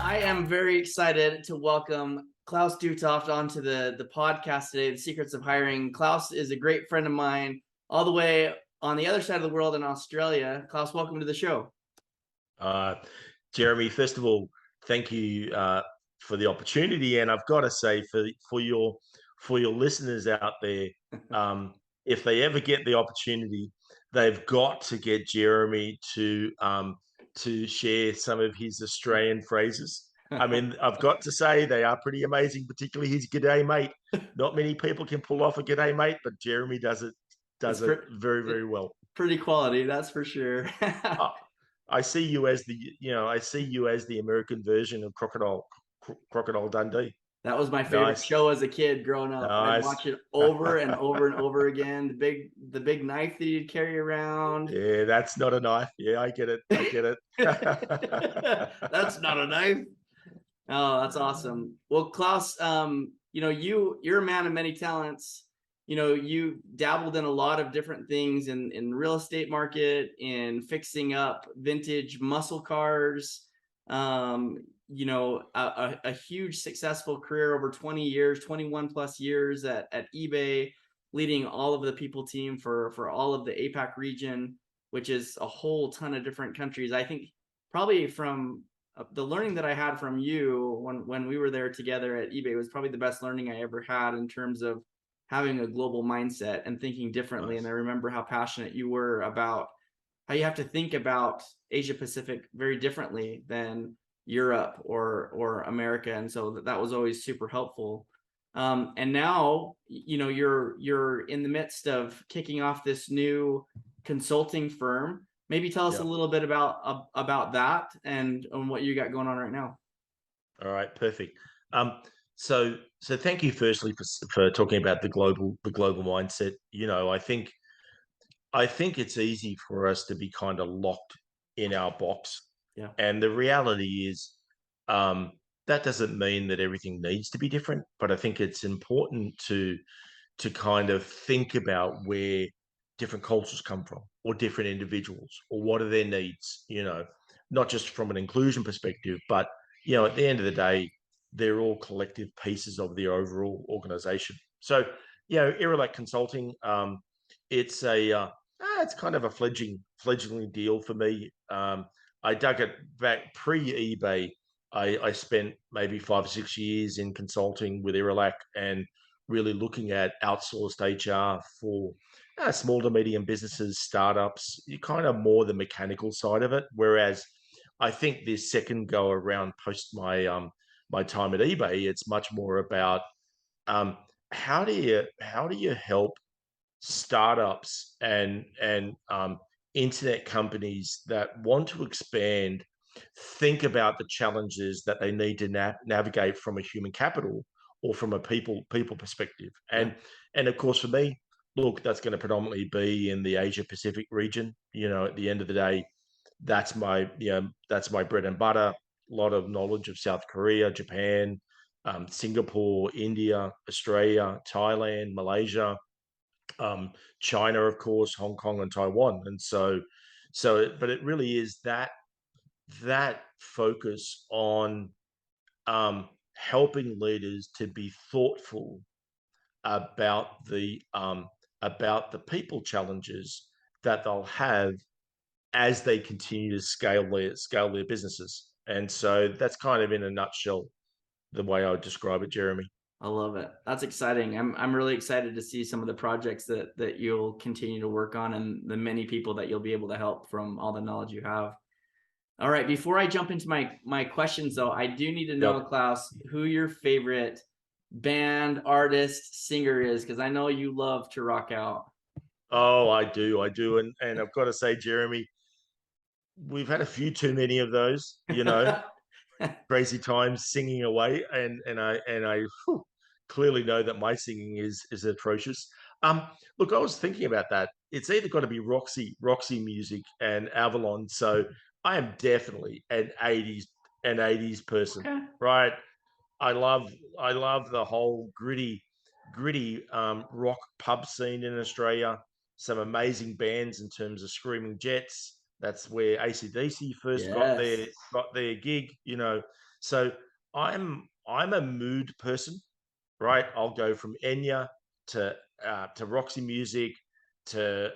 I am very excited to welcome Klaus Duetoft onto the podcast today, The Secrets of Hiring. Klaus is a great friend of mine all the way on the other side of the world in Australia. Klaus, welcome to the show. Uh, Jeremy, first of all, thank you for the opportunity, and I've got to say for your listeners out there, if they ever get the opportunity, they've got to get Jeremy to share some of his Australian phrases. I mean, I've got to say they are pretty amazing, particularly his "G'day, mate." Not many people can pull off a "G'day, mate," but Jeremy does it very, very well. Pretty quality, that's for sure. I see you as the American version of Crocodile Dundee. That was my favorite Nice, show as a kid growing up. I'd nice. watch it over and over and over again. The big knife that you'd carry around. Yeah, that's not a knife. Yeah, I get it. That's not a knife. Oh, that's awesome. Well, Klaus, you're a man of many talents. You dabbled in a lot of different things in real estate market, in fixing up vintage muscle cars. A huge successful career over 20 years, 21 plus years at eBay, leading all of the people team for all of the APAC region, which is a whole ton of different countries. I think probably from the learning that I had from you when we were there together at eBay was probably the best learning I ever had in terms of having a global mindset and thinking differently. Nice. And I remember how passionate you were about how you have to think about Asia Pacific very differently than Europe or America. And so that was always super helpful. And now, you're in the midst of kicking off this new consulting firm. Maybe tell us a little bit about that and what you got going on right now. All right, perfect. So thank you firstly for talking about the global mindset. I think it's easy for us to be kind of locked in our box. Yeah. And the reality is, that doesn't mean that everything needs to be different, but I think it's important to kind of think about where different cultures come from, or different individuals, or what are their needs, not just from an inclusion perspective, but at the end of the day, they're all collective pieces of the overall organization. So, Irrelate Consulting, it's it's kind of a fledgling deal for me. I dug it back pre-eBay. I spent maybe 5 or 6 years in consulting with Irrelac and really looking at outsourced HR for small to medium businesses, startups, you kind of more the mechanical side of it. Whereas I think this second go around post my time at eBay, it's much more about how do you help startups and internet companies that want to expand think about the challenges that they need to navigate from a human capital or from a people perspective. And of course, for me, look, that's going to predominantly be in the Asia Pacific region. At the end of the day, that's my bread and butter. A lot of knowledge of South Korea, Japan, Singapore, India, Australia, Thailand, Malaysia, China, of course, Hong Kong, and Taiwan. And but it really is that focus on helping leaders to be thoughtful about the people challenges that they'll have as they continue to scale their businesses. And so that's kind of in a nutshell the way I would describe it, Jeremy. I love it. That's exciting. I'm really excited to see some of the projects that you'll continue to work on and the many people that you'll be able to help from all the knowledge you have. All right, before I jump into my questions though, I do need to know, Klaus, who your favorite band, artist, singer is, because I know you love to rock out. Oh, I do. And I've got to say, Jeremy, we've had a few too many of those, crazy times singing away, and I clearly know that my singing is atrocious. Look, I was thinking about that. It's either got to be Roxy Music and Avalon. So I am definitely an 80s person, Okay. right? I love the whole gritty rock pub scene in Australia. Some amazing bands in terms of Screaming Jets. That's where AC/DC first got their gig. So I'm a mood person, right? I'll go from Enya to Roxy Music to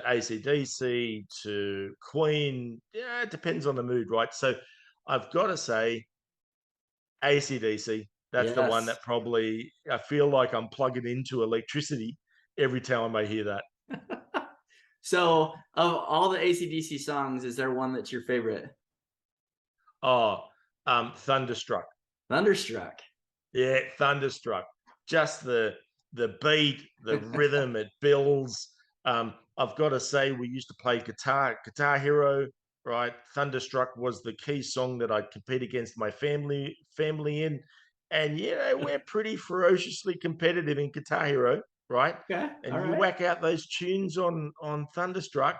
AC/DC to Queen. Yeah, it depends on the mood, right? So I've got to say AC/DC. That's the one Yes. that probably I feel like I'm plugging into electricity every time I hear that. So, of all the AC/DC songs, is there one that's your favorite? Oh, Thunderstruck. Thunderstruck. Yeah, Thunderstruck. Just the beat, the rhythm, it builds. I've got to say, we used to play Guitar Hero, right? Thunderstruck was the key song that I'd compete against my family in, and we're pretty ferociously competitive in Guitar Hero, right? Okay. And All you right. whack out those tunes on Thunderstruck,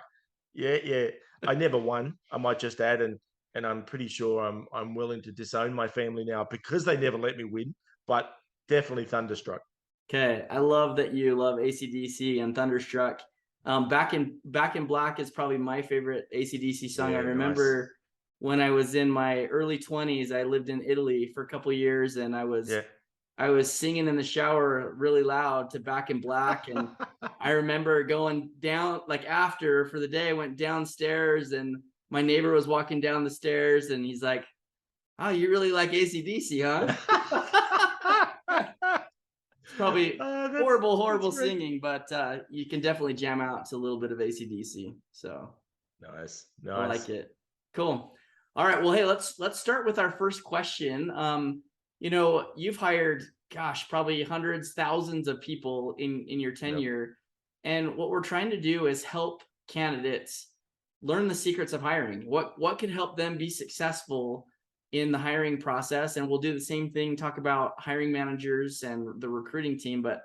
yeah, yeah. I never won. I might just add, and I'm pretty sure I'm willing to disown my family now because they never let me win. But definitely Thunderstruck. Okay. I love that you love AC/DC and Thunderstruck. Back in Black is probably my favorite AC/DC song. I Yeah, nice. remember when I was in my early 20s, I lived in Italy for a couple years, and Yeah. I was singing in the shower really loud to Back in Black. And I remember going down, like, after for the day, I went downstairs, and my neighbor was walking down the stairs, and he's like, "Oh, you really like AC/DC, huh?" It's probably Oh, that's horrible great. singing, but you can definitely jam out to a little bit of AC/DC. So Nice, I like nice. it. Cool. All right. Well, hey, let's start with our first question. You've hired, gosh, probably hundreds, thousands of people in your Yep. tenure, and what we're trying to do is help candidates learn the secrets of hiring. What could help them be successful in the hiring process? And we'll do the same thing. Talk about hiring managers and the recruiting team, but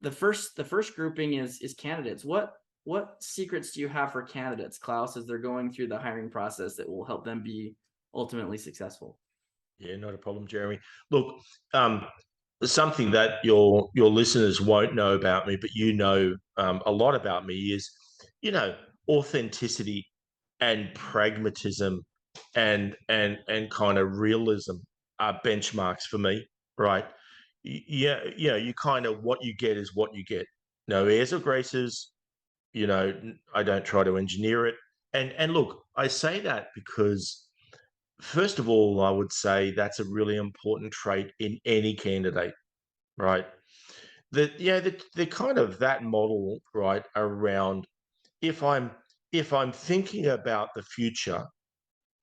the first grouping is candidates. What secrets do you have for candidates, Klaus, as they're going through the hiring process that will help them be ultimately successful? Yeah, not a problem, Jeremy. Look, um, something that your listeners won't know about me, but a lot about me is, you know, authenticity and pragmatism and kind of realism are benchmarks for me, right? Yeah, you kind of what you get is what you get. No airs or graces. I don't try to engineer it. And look, I say that because first of all, I would say that's a really important trait in any candidate, right? The kind of that model, right, around if I'm if I'm thinking about the future,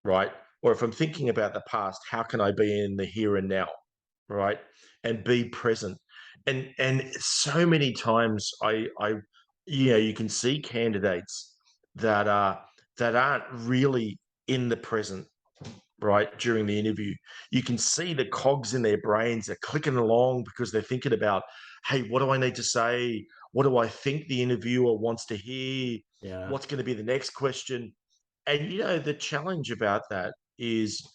right, or if I'm thinking about the past, how can I be in the here and now, right, and be present? And so many times you can see candidates that are that aren't really in the present, right, during the interview. You can see the cogs in their brains are clicking along because they're thinking about, hey, what do I need to say? What do I think the interviewer wants to hear? Yeah. What's going to be the next question? And the challenge about that is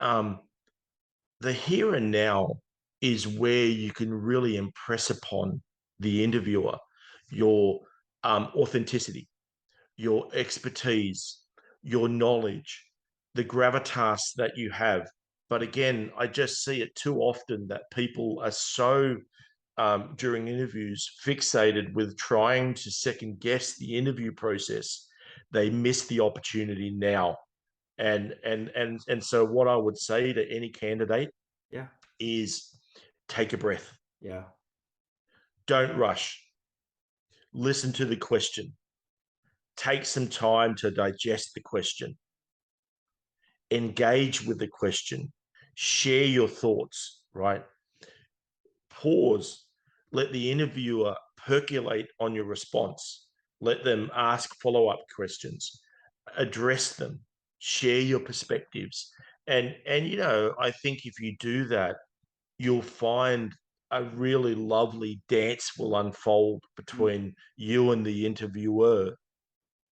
um, the here and now is where you can really impress upon the interviewer your authenticity, your expertise, your knowledge, the gravitas that you have. But again, I just see it too often that people are so during interviews fixated with trying to second guess the interview process, they miss the opportunity now. And so what I would say to any candidate Yeah. is take a breath, Yeah. don't rush, listen to the question, take some time to digest the question, engage with the question, share your thoughts, right? Pause, let the interviewer percolate on your response, let them ask follow up questions, address them, share your perspectives. And I think if you do that, you'll find a really lovely dance will unfold Mm. between you and the interviewer,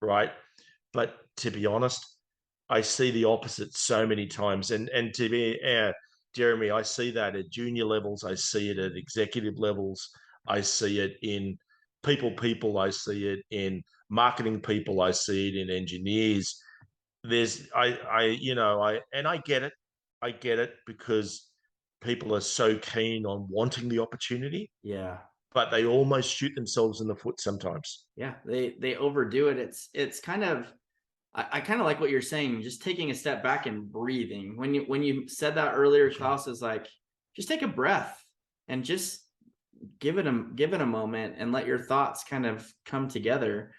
right? But to be honest, I see the opposite so many times. And to be, Jeremy, I see that at junior levels. I see it at executive levels. I see it in people. I see it in marketing people. I see it in engineers. And I get it. I get it because people are so keen on wanting the opportunity, Yeah. but they almost shoot themselves in the foot sometimes. Yeah. They overdo it. It's kind of, I kind of like what you're saying, just taking a step back and breathing. When you said that earlier, Sure. Klaus, is like, just take a breath and just give it a moment and let your thoughts kind of come together.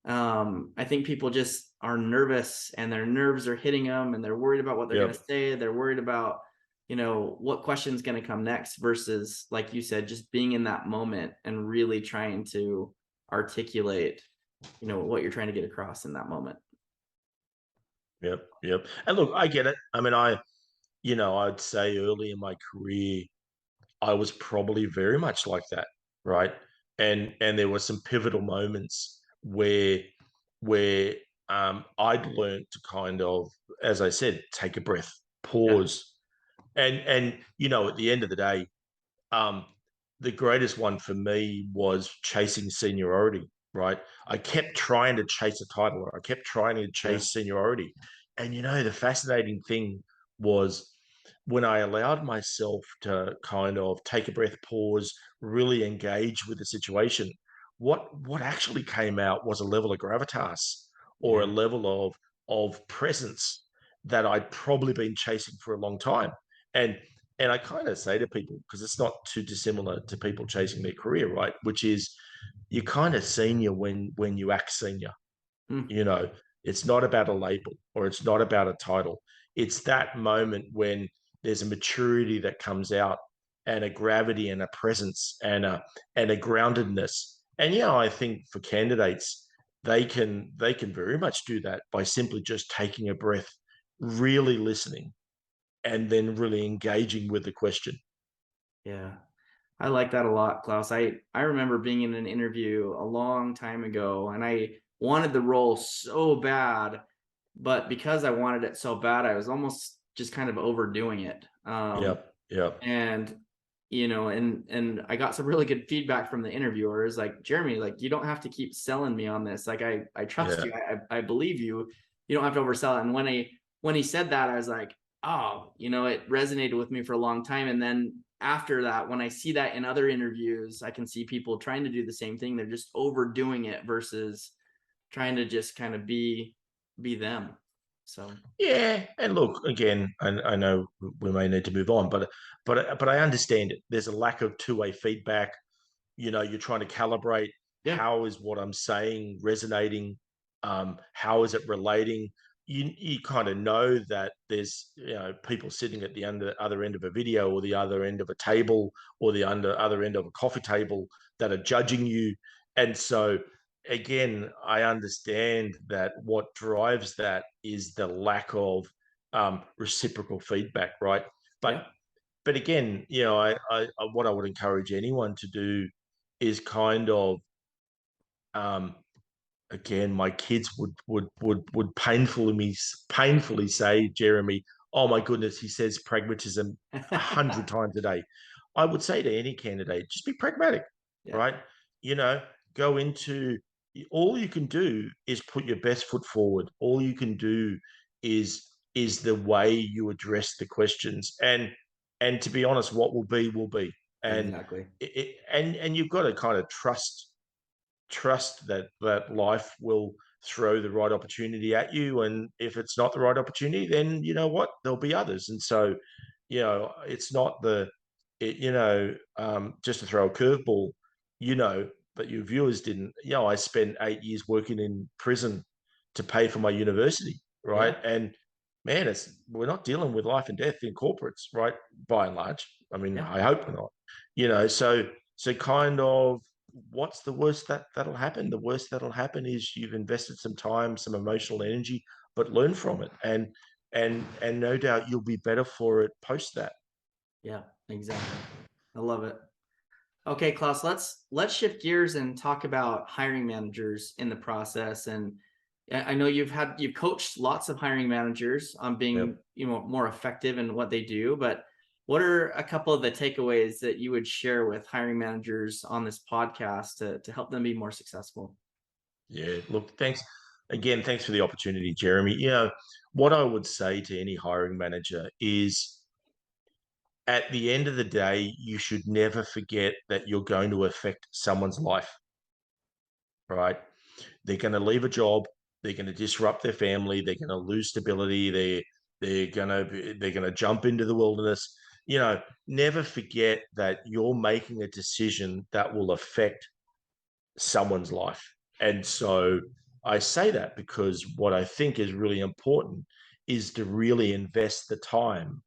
I think people just are nervous and their nerves are hitting them and they're worried about what they're going to Yep. say. They're worried about, what question's going to come next versus, like you said, just being in that moment and really trying to articulate, what you're trying to get across in that moment. Yep. Yep. And look, I get it. I mean, I'd say early in my career, I was probably very much like that, right? And there were some pivotal moments where I'd learned to kind of, as I said, take a breath, Yeah. pause, and at the end of the day, um, the greatest one for me was chasing seniority, right? I kept trying to chase a title, or I kept trying to Yeah. chase seniority. And the fascinating thing was when I allowed myself to kind of take a breath, pause, really engage with the situation, what actually came out was a level of gravitas or a Yeah. level of presence that I'd probably been chasing for a long time. And and I kind of say to people, because it's not too dissimilar to people chasing their career, right? Which is you're kind of senior when you act senior. Hmm. You know, it's not about a label or it's not about a title. It's that moment when there's a maturity that comes out and a gravity and a presence and a groundedness. And I think for candidates, they can very much do that by simply just taking a breath, really listening, and then really engaging with the question. Yeah. I like that a lot, Klaus. I remember being in an interview a long time ago and I wanted the role so bad, but because I wanted it so bad, I was almost just kind of overdoing it. Yep, yep, And and I got some really good feedback from the interviewers, like, Jeremy, like, you don't have to keep selling me on this. Like, I trust yeah, you. I believe you. You don't have to oversell it. And when he said that, I was like, oh, it resonated with me for a long time. And then after that, when I see that in other interviews, I can see people trying to do the same thing. They're just overdoing it versus trying to just kind of be them. So yeah. And look, again, I know we may need to move on, but I understand it. There's a lack of two-way feedback. You're trying to calibrate yeah, how is what I'm saying resonating, how is it relating. You kind of know that there's people sitting at the other end of a video or the other end of a table or the other end of a coffee table that are judging you, and so again, I understand that what drives that is the lack of reciprocal feedback, right? But yeah, but again, what I would encourage anyone to do is kind of um, again, my kids would painfully say, Jeremy, oh my goodness, he says pragmatism 100 times a day. I would say to any candidate, just be pragmatic, yeah, right? You know, go into all you can do is put your best foot forward. All you can do is the way you address the questions, and to be honest, what will be, and exactly. and you've got to kind of trust that life will throw the right opportunity at you, and if it's not the right opportunity, then you know what, there'll be others. And so it's not just to throw a curveball, you know but your viewers didn't. I spent 8 years working in prison to pay for my university, right? Yeah, And man, we're not dealing with life and death in corporates, right? By and large, I mean, yeah, I hope we're not. So kind of, what's the worst that'll happen? The worst that'll happen is you've invested some time, some emotional energy, but learn from it, and no doubt you'll be better for it post that. yeah, exactly. I love it. Okay, Klaus, let's shift gears and talk about hiring managers in the process. And I know you've coached lots of hiring managers on being, Yep. more effective in what they do, but what are a couple of the takeaways that you would share with hiring managers on this podcast to help them be more successful? Yeah. Look, thanks. Again, thanks for the opportunity, Jeremy. What I would say to any hiring manager is at the end of the day, you should never forget that you're going to affect someone's life, right? They're going to leave a job. They're going to disrupt their family. They're going to lose stability. They're going to jump into the wilderness. Never forget that you're making a decision that will affect someone's life. And so I say that because what I think is really important is to really invest the time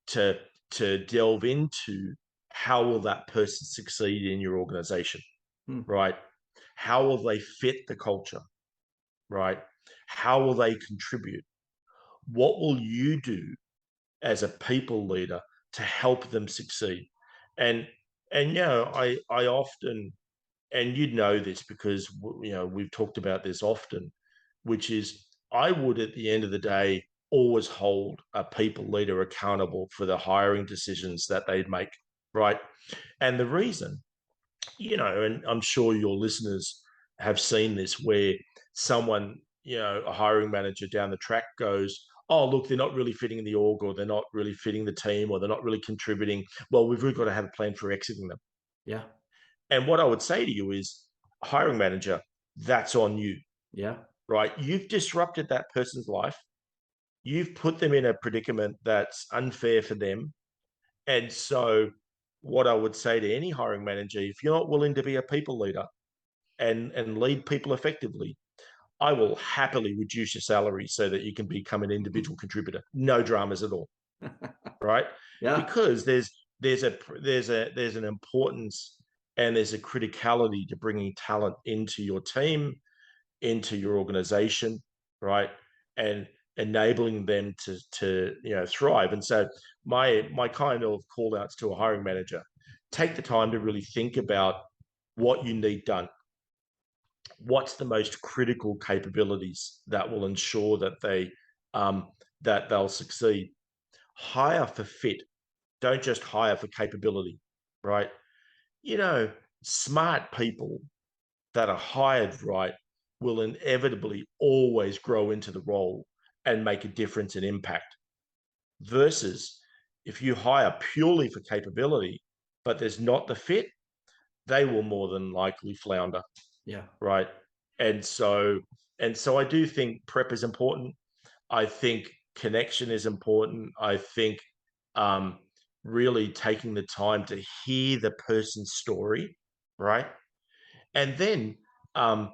to to delve into how will that person succeed in your organization, Hmm. right? How will they fit the culture, right? How will they contribute? What will you do as a people leader to help them succeed? And I often, and you'd know this because we've talked about this often, which is I would at the end of the day always hold a people leader accountable for the hiring decisions that they'd make, right? And the reason, and I'm sure your listeners have seen this, where someone, a hiring manager down the track goes, oh, look, they're not really fitting in the org, or they're not really fitting the team, or they're not really contributing. Well, we've really got to have a plan for exiting them. Yeah. And what I would say to you is, hiring manager, that's on you, Yeah. right? You've disrupted that person's life. You've put them in a predicament that's unfair for them. And so, what I would say to any hiring manager, if you're not willing to be a people leader and lead people effectively, I will happily reduce your salary so that you can become an individual contributor. No dramas at all, right? Yeah. Because there's an importance and there's a criticality to bringing talent into your team, into your organization, right? And enabling them to thrive. And so my kind of call outs to a hiring manager: take the time to really think about what you need done. What's the most critical capabilities that will ensure that they'll succeed? Hire for fit. Don't just hire for capability, right? You know, Smart people that are hired right will inevitably always grow into the role and make a difference and impact. Versus if you hire purely for capability, but there's not the fit, they will more than likely flounder, Yeah. right? And so I do think prep is important. I think connection is important. I think um, really taking the time to hear the person's story, right? And then um,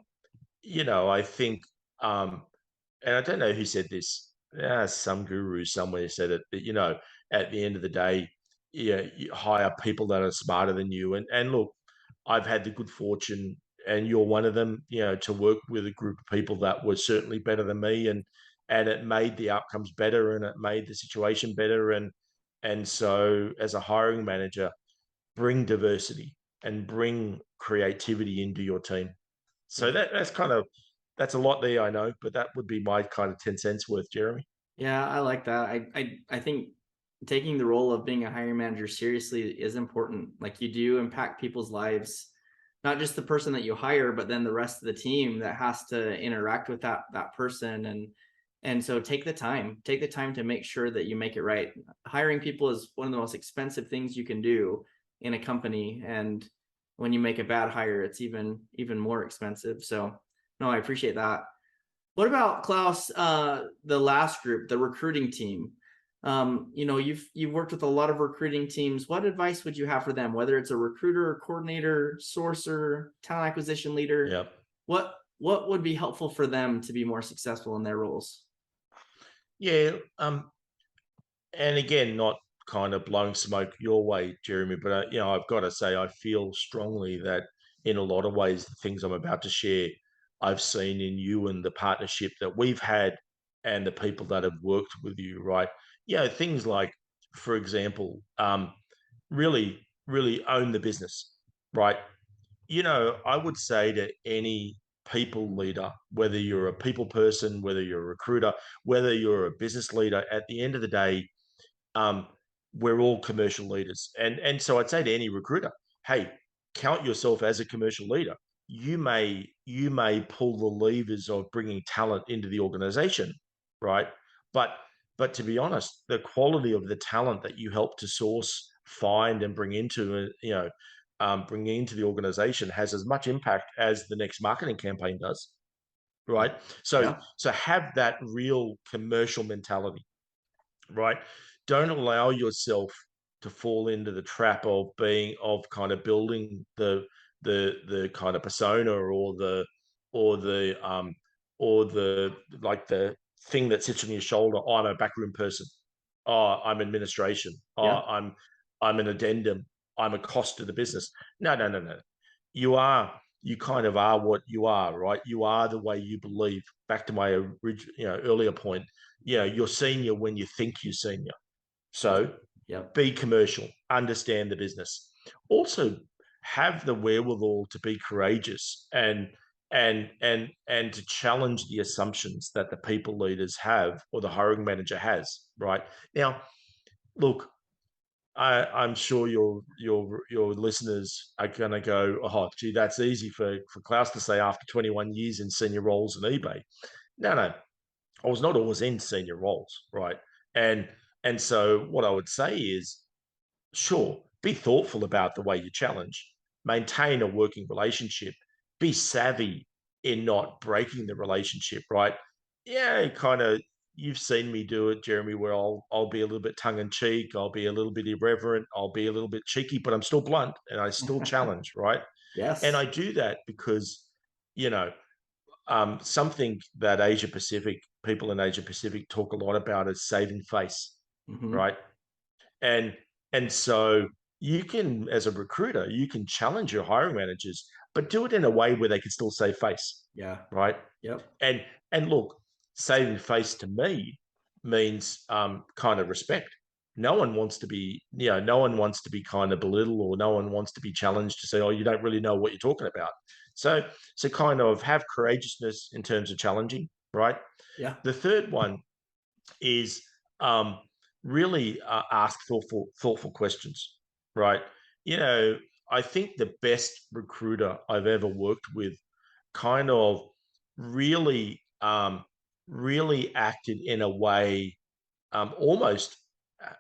I think, um, and I don't know who said this. Some guru somewhere said it. That at the end of the day, yeah, you hire people that are smarter than you. And look, I've had the good fortune, and you're one of them. To work with a group of people that were certainly better than me, and it made the outcomes better, and it made the situation better. And so, as a hiring manager, bring diversity and bring creativity into your team. So Yeah. that's a lot there, I know, but that would be my kind of 10 cents worth, Jeremy. Yeah, I like that. I think taking the role of being a hiring manager seriously is important. Like you do impact people's lives, not just the person that you hire, but then the rest of the team that has to interact with that person. And so take the time to make sure that you make it right. Hiring people is one of the most expensive things you can do in a company. And when you make a bad hire, it's even more expensive. So no, I appreciate that. What about Klaus, the last group, the recruiting team? You've worked with a lot of recruiting teams. What advice would you have for them, whether it's a recruiter, coordinator, sourcer, talent acquisition leader? Yeah. What would be helpful for them to be more successful in their roles? Yeah. And again, not kind of blowing smoke your way, Jeremy, but I've got to say, I feel strongly that in a lot of ways, the things I'm about to share, I've seen in you and the partnership that we've had and the people that have worked with you, right? Things like, for example, really, really own the business, right? I would say to any people leader, whether you're a people person, whether you're a recruiter, whether you're a business leader, at the end of the day, um, we're all commercial leaders. And so I'd say to any recruiter, hey, count yourself as a commercial leader. you may pull the levers of bringing talent into the organization, right? But to be honest, the quality of the talent that you help to source, find, and bring into bring into the organization has as much impact as the next marketing campaign does, right? So Yeah. have that real commercial mentality, right? Don't allow yourself to fall into the trap of kind of building the kind of persona, or the like the thing that sits on your shoulder. Oh, I'm a backroom person. Oh, I'm administration. Oh, Yeah. I'm an addendum. I'm a cost to the business. No, no, no, no. You kind of are what you are, right? You are the way you believe. Back to my earlier point, you're senior when you think you're senior. That's, So yep. be commercial, understand the business. Also have the wherewithal to be courageous and to challenge the assumptions that the people leaders have or the hiring manager has. Right now, look, I'm sure your listeners are going to go, oh, gee, that's easy for Klaus to say after 21 years in senior roles in eBay. No, no, I was not always in senior roles, right? And so what I would say is, sure, be thoughtful about the way you challenge, maintain a working relationship, be savvy in not breaking the relationship, right? Yeah, kind of. You've seen me do it, Jeremy, where I'll be a little bit tongue in cheek, I'll be a little bit irreverent, I'll be a little bit cheeky, but I'm still blunt and I still challenge, right? And Yes. I do that because, you know, something that Asia Pacific people in Asia Pacific talk a lot about is saving face, Hmm. right? And so you can, as a recruiter, you can challenge your hiring managers, but do it in a way where they can still save face, Yeah. right? Yep. And look, saving face to me means kind of respect. No one wants to be, no one wants to be kind of belittled, or no one wants to be challenged to say, oh, you don't really know what you're talking about. So kind of have courageousness in terms of challenging, right? Yeah. The third one is um, really ask thoughtful questions, right? You know, I think the best recruiter I've ever worked with kind of really really acted in a way, almost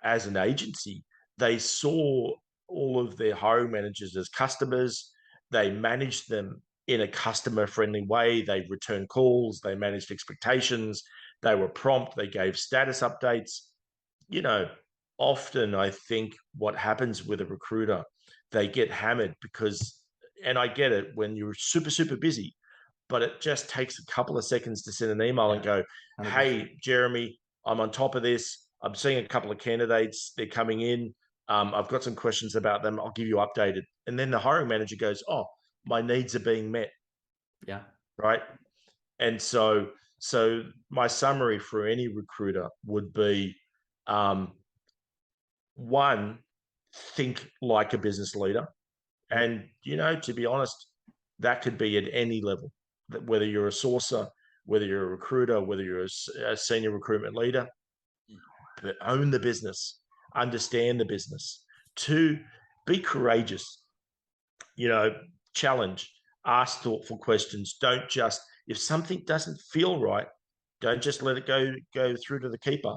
as an agency. They saw all of their hiring managers as customers. They managed them in a customer friendly way. They returned calls, they managed expectations, they were prompt, they gave status updates. You know, often I think what happens with a recruiter, they get hammered because, and I get it, when you're super busy, but it just takes a couple of seconds to send an email and Yeah. go, 100%. hey, Jeremy, I'm on top of this. I'm seeing a couple of candidates. They're coming in. I've got some questions about them. I'll give you updated. And then the hiring manager goes, oh, my needs are being met, Yeah. right? And so my summary for any recruiter would be, um, one, think like a business leader. Yep. And, to be honest, that could be at any level, whether you're a sourcer, whether you're a recruiter, whether you're a senior recruitment leader, but own the business, understand the business. Two, be courageous, you know, challenge, ask thoughtful questions. Don't just, if something doesn't feel right, don't just let it go through to the keeper.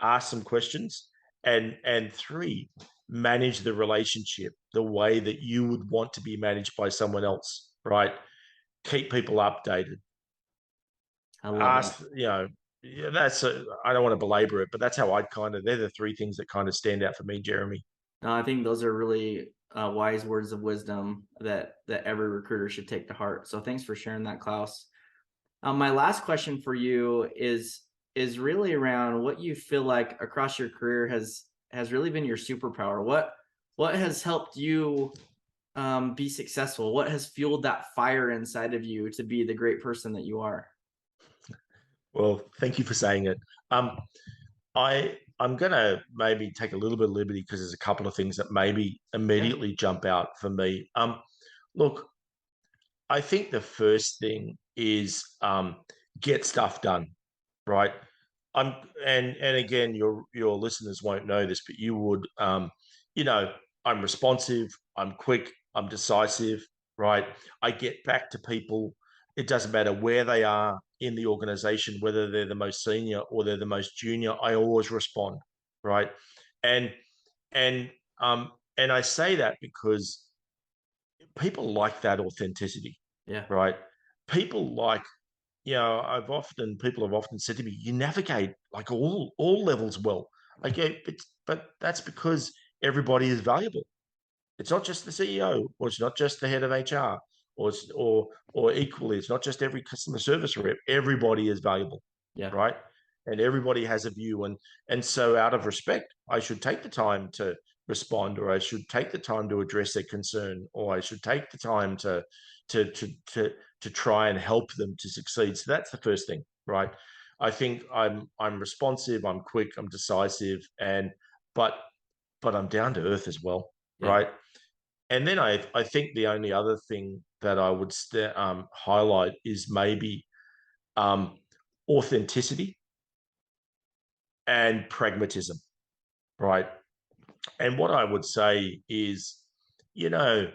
Ask some questions. And three, manage the relationship the way that you would want to be managed by someone else, right? Keep people updated. I love that. Ask, yeah, I don't want to belabor it, but that's how I'd they're the three things that kind of stand out for me, Jeremy. No, I think those are really wise words of wisdom that every recruiter should take to heart. So thanks for sharing that, Klaus. My last question for you is really around what you feel like across your career has really been your superpower. What has helped you be successful? What has fueled that fire inside of you to be the great person that you are? Well, thank you for saying it. I'm gonna maybe take a little bit of liberty because there's a couple of things that maybe Yeah. immediately jump out for me. Look, I think the first thing is get stuff done, right? I'm and again, your listeners won't know this, but you would, you know, I'm responsive, I'm quick, I'm decisive. right? I get back to people. It doesn't matter where they are in the organization, whether they're the most senior or they're the most junior. I always respond, right? And and um and I say that because people like that authenticity, Yeah. right? People like, people have often said to me, you navigate like all levels well. I go, but that's because everybody is valuable. It's not just the CEO, or it's not just the head of HR, or equally, it's not just every customer service rep. Everybody is valuable, Yeah. right? And everybody has a view, and so out of respect, I should take the time to respond, or I should take the time to address their concern, or I should take the time to to to to try and help them to succeed. So that's the first thing, right? I think I'm responsive, I'm quick, I'm decisive, and but I'm down to earth as well, Yeah. right? And then I think the only other thing that I would highlight is maybe um, authenticity and pragmatism, right? And what I would say is, you know,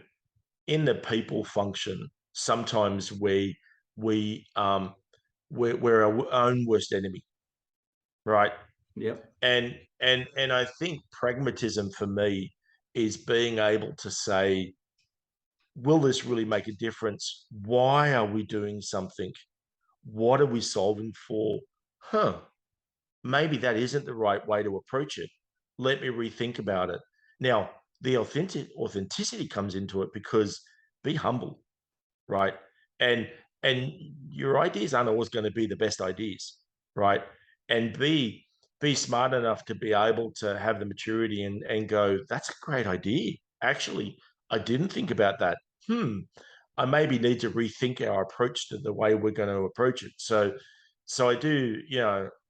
in the people function, sometimes we we're our own worst enemy, right? Yep. And I think pragmatism for me is being able to say, will this really make a difference? Why are we doing something? What are we solving for? Huh, maybe that isn't the right way to approach it. Let me rethink about it. Now, the authenticity comes into it because be humble, right? And and your ideas aren't always going to be the best ideas, right? And be smart enough to be able to have the maturity and go, that's a great idea. Actually, I didn't think about that. I maybe need to rethink our approach to the way we're going to approach it. So I do,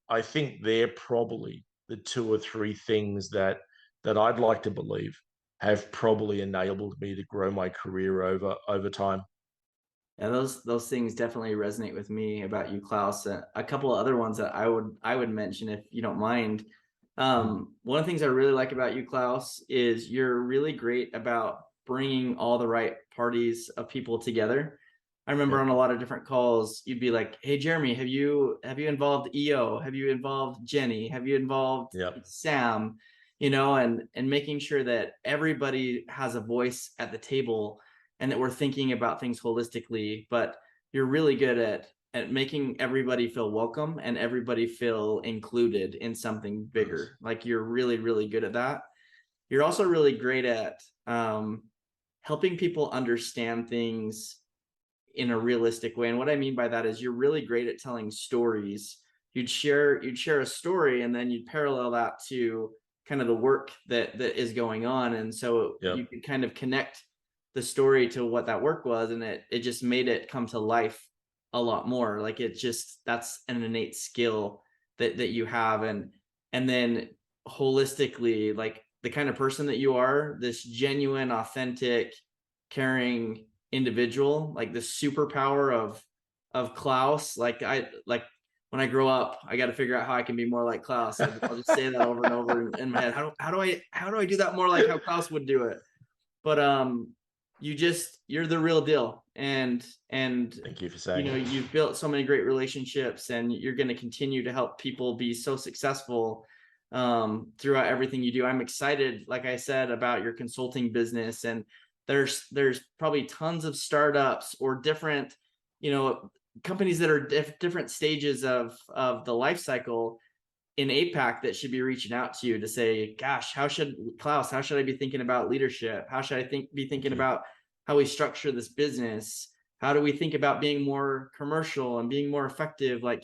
I think they're probably the two or three things that I'd like to believe have probably enabled me to grow my career over time. Yeah, those things definitely resonate with me about you, Klaus. A couple of other ones that I would mention, if you don't mind. Mm. One of the things I really like about you, Klaus, is you're really great about bringing all the right parties of people together. I remember Yep. on a lot of different calls, you'd be like, "Hey, Jeremy, have you involved EO? Have you involved Jenny? Have you involved Yep. Sam?" And making sure that everybody has a voice at the table and that we're thinking about things holistically. But you're really good at making everybody feel welcome and everybody feel included in something Nice. bigger. Like you're really, really good at that. You're also really great at helping people understand things in a realistic way. And what I mean by that is you're really great at telling stories. You'd share a story and then you'd parallel that to kind of the work that is going on. And so you Yep. could kind of connect the story to what that work was, and it just made it come to life a lot more. Like it just that's an innate skill that you have. And then holistically, like the kind of person that you are, this genuine, authentic, caring individual, like the superpower of Klauss. Like when I grow up, I got to figure out how I can be more like Klauss. I'll just say that over and over in my head. How do I do that more like how Klauss would do it? But you're the real deal, and Thank you for saying it. you've built so many great relationships, and you're going to continue to help people be so successful throughout everything you do. I'm excited, like I said, about your consulting business, and there's probably tons of startups or different companies that are different stages of the life cycle in APAC that should be reaching out to you to say, gosh, how should I be thinking about leadership? How should I be thinking Thank you. about how we structure this business? How do we think about being more commercial and being more effective? Like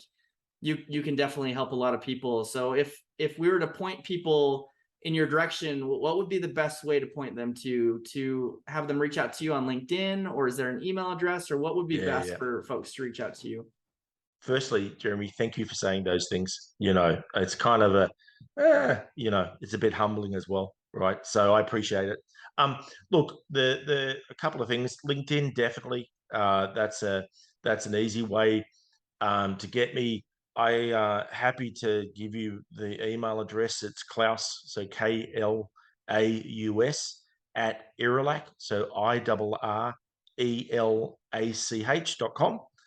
you can definitely help a lot of people. So if we were to point people in your direction, what would be the best way to point them to have them reach out to you on LinkedIn, or is there an email address, or what would be Yeah, best yeah. for folks to reach out to you? Firstly, Jeremy, thank you for saying those things. It's kind of it's a bit humbling as well, right? So I appreciate it. Look, the a couple of things. LinkedIn, definitely. That's an easy way to get me. I happy to give you the email address. It's Klaus, so Klaus @ Irulac, so IRRLAC ELACH.com.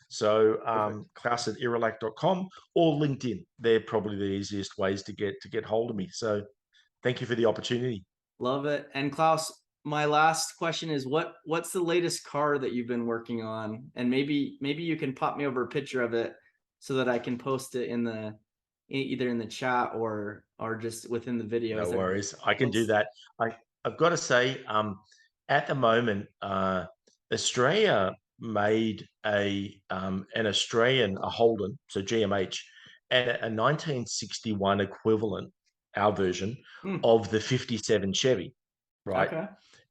So Klaus at irelac.com or LinkedIn. They're probably the easiest ways to get hold of me. So thank you for the opportunity. Love it. And Klaus, my last question is what's the latest car that you've been working on? And maybe you can pop me over a picture of it so that I can post it in the either in the chat or just within the video. No worries. I can do that. I've got to say, at the moment, Australia made an Australian, a Holden, so GMH, and a 1961 equivalent, our version, of the 57 Chevy, right? Okay.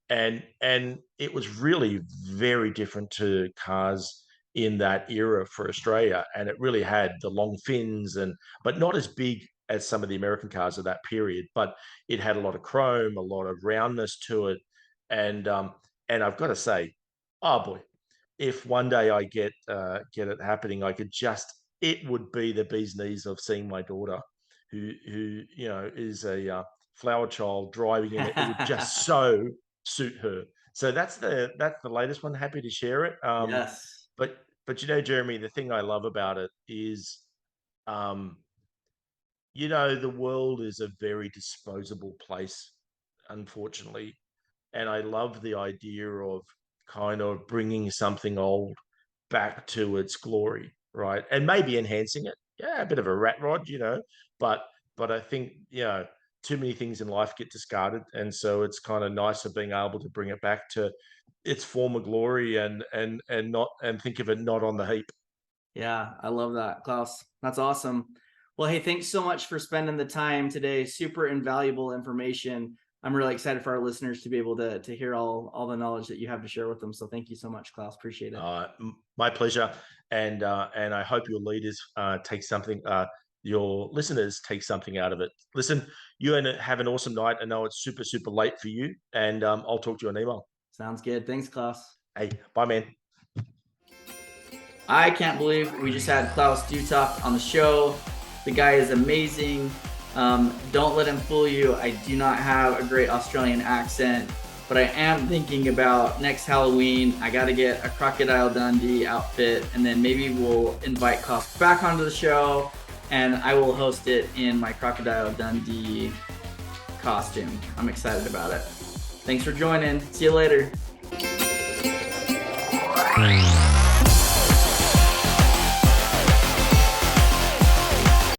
And it was really very different to cars in that era for Australia, and it really had the long fins but not as big as some of the American cars of that period, but it had a lot of chrome, a lot of roundness to it, and I've got to say, oh boy, if one day I get it happening, it would be the bee's knees of seeing my daughter, who is a flower child, driving in it. It would just so suit her. So that's the latest one. Happy to share it. Yes. But Jeremy, the thing I love about it is, um, the world is a very disposable place, unfortunately. And I love the idea of kind of bringing something old back to its glory, right? And maybe enhancing it. Yeah, a bit of a rat rod, but I think, too many things in life get discarded. And so it's kind of nice of being able to bring it back to its former glory and think of it not on the heap. Yeah, I love that, Klaus. That's awesome. Well, hey, thanks so much for spending the time today. Super invaluable information. I'm really excited for our listeners to be able to hear all the knowledge that you have to share with them. So thank you so much, Klaus. Appreciate it. My pleasure. And I hope your leaders your listeners take something out of it. Listen, you have an awesome night. I know it's super, super late for you, and I'll talk to you on email. Sounds good. Thanks, Klaus. Hey, bye, man. I can't believe we just had Klaus Duetoft on the show. The guy is amazing. Don't let him fool you. I do not have a great Australian accent, but I am thinking about next Halloween. I got to get a Crocodile Dundee outfit, and then maybe we'll invite Klaus back onto the show, and I will host it in my Crocodile Dundee costume. I'm excited about it. Thanks for joining. See you later.